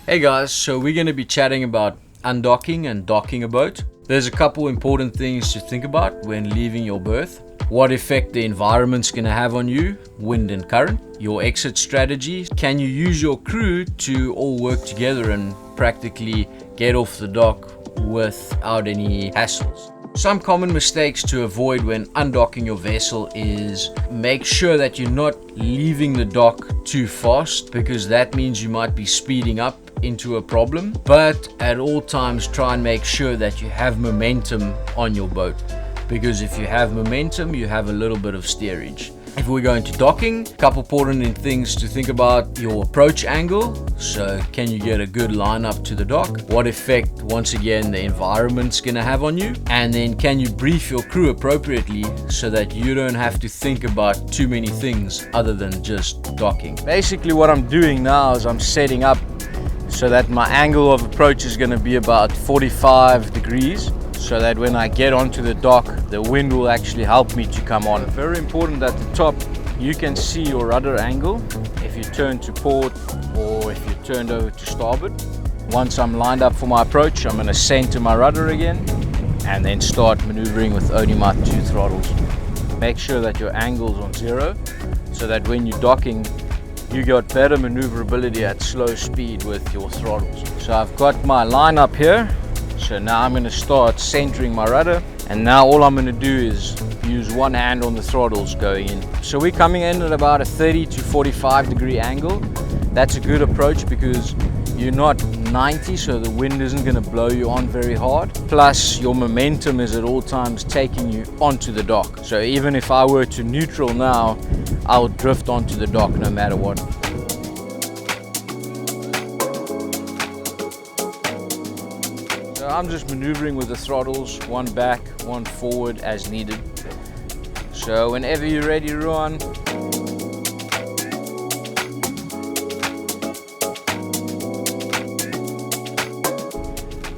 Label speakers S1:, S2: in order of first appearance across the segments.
S1: Hey guys, so we're going to be chatting about undocking and docking a boat. There's a couple important things to think about when leaving your berth. What effect the environment's going to have on you, wind and current, your exit strategy. Can you use your crew to all work together and practically get off the dock without any hassles? Some common mistakes to avoid when undocking your vessel is make sure that you're not leaving the dock too fast, because that means you might be speeding up into a problem. But at all times try and make sure that you have momentum on your boat, because if you have momentum you have a little bit of steerage. If we go into docking, a couple important things to think about: your approach angle. So can you get a good line up to the dock? What effect, once again, the environment's gonna have on you? And then can you brief your crew appropriately so that you don't have to think about too many things other than just docking? Basically what I'm doing now is I'm setting up so that my angle of approach is gonna be about 45 degrees. So that when I get onto the dock, the wind will actually help me to come on. Very important at the top, you can see your rudder angle if you turn to port or if you turned over to starboard. Once I'm lined up for my approach, I'm going to center my rudder again and then start maneuvering with only my two throttles. Make sure that your angle's on zero so that when you're docking, you got better maneuverability at slow speed with your throttles. So I've got my line up here. So now I'm going to start centering my rudder, and now all I'm going to do is use one hand on the throttles going in. So we're coming in at about a 30 to 45 degree angle. That's a good approach because you're not 90, so the wind isn't going to blow you on very hard. Plus your momentum is at all times taking you onto the dock. So even if I were to neutral now, I'll drift onto the dock no matter what. I'm just maneuvering with the throttles, one back, one forward as needed. So whenever you're ready, Ruan.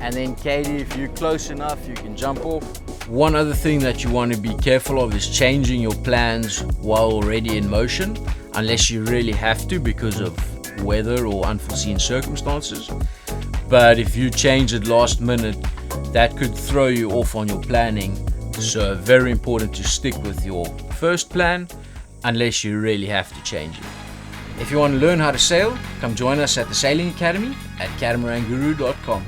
S1: And then Katie, if you're close enough, you can jump off. One other thing that you want to be careful of is changing your plans while already in motion, unless you really have to because of weather or unforeseen circumstances. But if you change it last minute, that could throw you off on your planning. So very important to stick with your first plan unless you really have to change it. If you want to learn how to sail, come join us at the Sailing Academy at catamaranguru.com.